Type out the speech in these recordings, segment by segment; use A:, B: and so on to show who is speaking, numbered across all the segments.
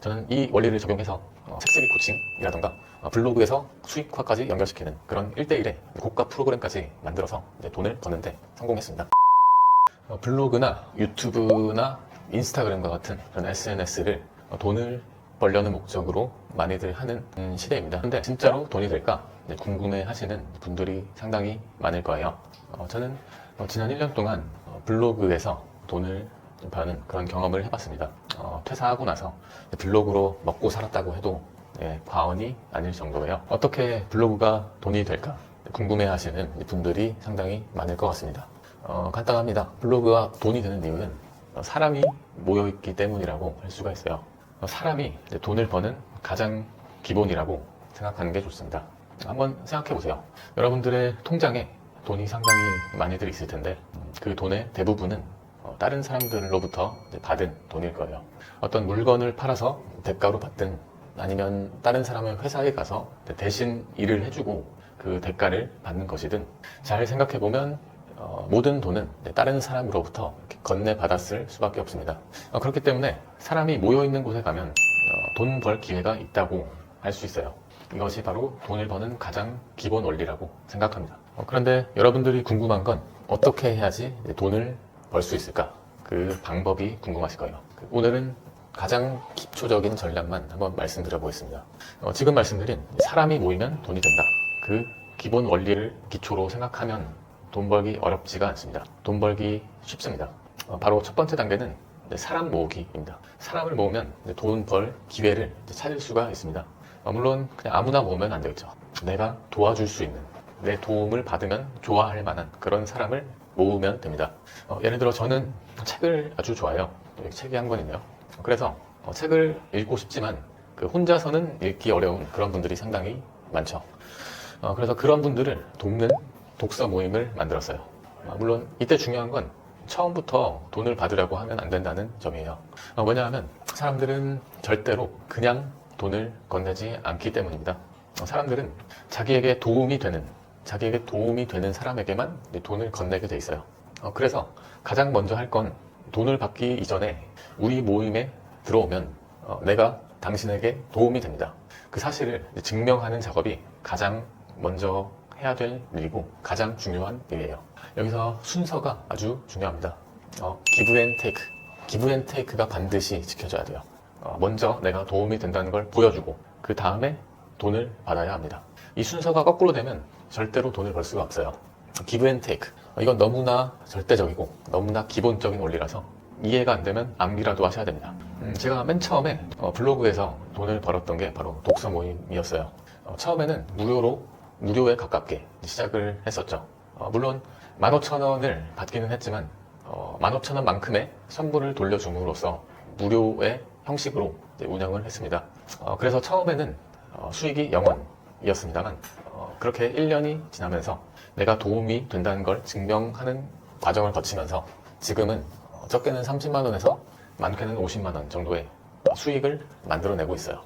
A: 저는 이 원리를 적용해서 책쓰기 코칭이라던가 블로그에서 수익화까지 연결시키는 그런 1대1의 고가 프로그램까지 만들어서 이제 돈을 버는데 성공했습니다. 블로그나 유튜브나 인스타그램과 같은 그런 SNS를 돈을 벌려는 목적으로 많이들 하는 시대입니다. 근데 진짜로 돈이 될까 궁금해 하시는 분들이 상당히 많을 거예요. 저는 지난 1년 동안 블로그에서 돈을 좀 버는 그런 경험을 해봤습니다. 퇴사하고 나서 블로그로 먹고 살았다고 해도 과언이 아닐 정도예요. 어떻게 블로그가 돈이 될까 궁금해 하시는 분들이 상당히 많을 것 같습니다. 간단합니다. 블로그가 돈이 되는 이유는 사람이 모여있기 때문이라고 할 수가 있어요. 사람이 돈을 버는 가장 기본이라고 생각하는 게 좋습니다. 한번 생각해 보세요. 여러분들의 통장에 돈이 상당히 많이들 있을 텐데 그 돈의 대부분은 다른 사람들로부터 받은 돈일 거예요. 어떤 물건을 팔아서 대가로 받든 아니면 다른 사람의 회사에 가서 대신 일을 해주고 그 대가를 받는 것이든 잘 생각해 보면 모든 돈은 다른 사람으로부터 건네받았을 수밖에 없습니다. 그렇기 때문에 사람이 모여있는 곳에 가면 돈 벌 기회가 있다고 할 수 있어요. 이것이 바로 돈을 버는 가장 기본 원리라고 생각합니다. 그런데 여러분들이 궁금한 건 어떻게 해야지 돈을 벌 수 있을까? 그 방법이 궁금하실 거예요. 오늘은 가장 기초적인 전략만 한번 말씀드려 보겠습니다. 지금 말씀드린 사람이 모이면 돈이 된다. 그 기본 원리를 기초로 생각하면 돈 벌기 어렵지가 않습니다. 돈 벌기 쉽습니다. 바로 첫 번째 단계는 사람 모으기입니다. 사람을 모으면 돈 벌 기회를 찾을 수가 있습니다. 물론 그냥 아무나 모으면 안 되겠죠. 내가 도와줄 수 있는, 내 도움을 받으면 좋아할 만한 그런 사람을 모으면 됩니다. 예를 들어 저는 책을 아주 좋아해요. 여기 책이 한 권 있네요. 그래서 책을 읽고 싶지만 혼자서는 읽기 어려운 그런 분들이 상당히 많죠. 그래서 그런 분들을 돕는 독서 모임을 만들었어요. 물론 이때 중요한 건 처음부터 돈을 받으려고 하면 안 된다는 점이에요. 왜냐하면 사람들은 절대로 그냥 돈을 건네지 않기 때문입니다. 사람들은 자기에게 도움이 되는 사람에게만 돈을 건네게 돼 있어요. 그래서 가장 먼저 할 건 돈을 받기 이전에 우리 모임에 들어오면 내가 당신에게 도움이 됩니다. 그 사실을 증명하는 작업이 가장 먼저 해야 될 일이고 가장 중요한 일이에요. 여기서 순서가 아주 중요합니다. 기브 앤 테이크가 반드시 지켜져야 돼요. 먼저 내가 도움이 된다는 걸 보여주고 그 다음에 돈을 받아야 합니다. 이 순서가 거꾸로 되면 절대로 돈을 벌 수가 없어요. 기브 앤 테이크, 이건 너무나 절대적이고 너무나 기본적인 원리라서 이해가 안 되면 암기라도 하셔야 됩니다. 제가 맨 처음에 블로그에서 돈을 벌었던 게 바로 독서 모임이었어요. 처음에는 무료에 가깝게 시작을 했었죠. 물론 15,000원을 받기는 했지만 15,000원만큼의 선물을 돌려줌으로써 무료의 형식으로 운영을 했습니다. 그래서 처음에는 수익이 0원이었습니다만 그렇게 1년이 지나면서 내가 도움이 된다는 걸 증명하는 과정을 거치면서 지금은 적게는 30만원에서 많게는 50만원 정도의 수익을 만들어내고 있어요.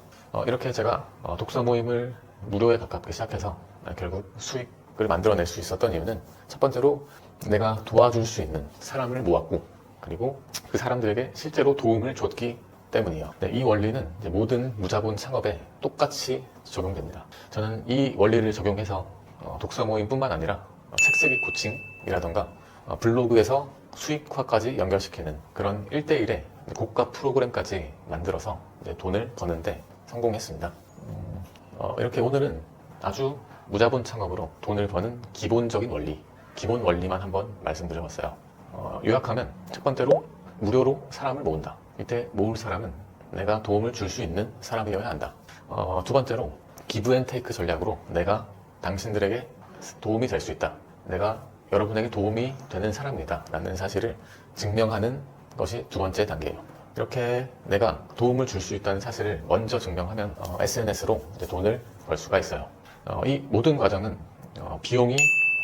A: 이렇게 제가 독서 모임을 무료에 가깝게 시작해서 결국 수익을 만들어낼 수 있었던 이유는 첫 번째로 내가 도와줄 수 있는 사람을 모았고 그리고 그 사람들에게 실제로 도움을 줬기 때문이에요. 이 원리는 모든 무자본 창업에 똑같이 적용됩니다. 저는 이 원리를 적용해서 독서 모임뿐만 아니라 책쓰기 코칭이라던가 블로그에서 수익화까지 연결시키는 그런 1대1의 고가 프로그램까지 만들어서 돈을 버는데 성공했습니다. 이렇게 오늘은 아주 무자본 창업으로 돈을 버는 기본적인 원리, 기본 원리만 한번 말씀드려봤어요. 요약하면 첫 번째로 무료로 사람을 모은다. 이때 모을 사람은 내가 도움을 줄 수 있는 사람이어야 한다. 두 번째로 기브 앤 테이크 전략으로 내가 당신들에게 도움이 될 수 있다. 내가 여러분에게 도움이 되는 사람이다 라는 사실을 증명하는 것이 두 번째 단계예요. 이렇게 내가 도움을 줄 수 있다는 사실을 먼저 증명하면 SNS로 돈을 벌 수가 있어요. 이 모든 과정은 비용이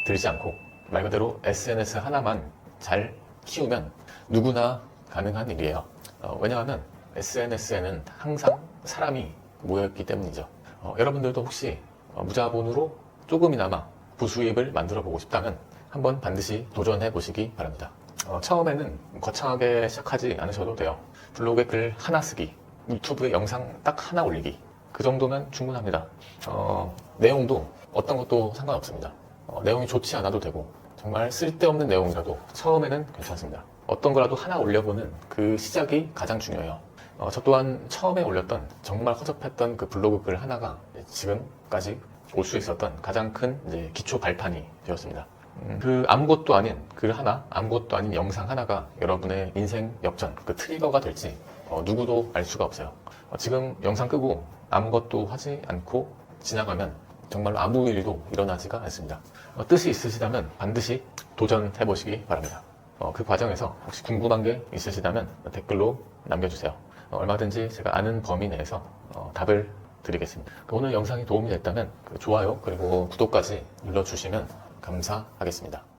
A: 들지 않고 말 그대로 SNS 하나만 잘 키우면 누구나 가능한 일이에요. 왜냐하면 SNS에는 항상 사람이 모여있기 때문이죠. 여러분들도 혹시 무자본으로 조금이나마 부수입을 만들어 보고 싶다면 한번 반드시 도전해 보시기 바랍니다. 처음에는 거창하게 시작하지 않으셔도 돼요. 블로그에 글 하나 쓰기, 유튜브에 영상 딱 하나 올리기. 그 정도면 충분합니다. 내용도 어떤 것도 상관없습니다. 내용이 좋지 않아도 되고 정말 쓸데없는 내용이라도 처음에는 괜찮습니다. 어떤 거라도 하나 올려보는 그 시작이 가장 중요해요. 저 또한 처음에 올렸던 정말 허접했던 그 블로그 글 하나가 지금까지 올 수 있었던 가장 큰 이제 기초 발판이 되었습니다. 그 아무것도 아닌 글 하나, 아무것도 아닌 영상 하나가 여러분의 인생 역전, 그 트리거가 될지 누구도 알 수가 없어요. 지금 영상 끄고 아무것도 하지 않고 지나가면 정말로 아무 일도 일어나지가 않습니다. 뜻이 있으시다면 반드시 도전해 보시기 바랍니다. 그 과정에서 혹시 궁금한 게 있으시다면 댓글로 남겨주세요. 얼마든지 제가 아는 범위 내에서 답을 드리겠습니다. 오늘 영상이 도움이 됐다면 좋아요 그리고 구독까지 눌러주시면 감사하겠습니다.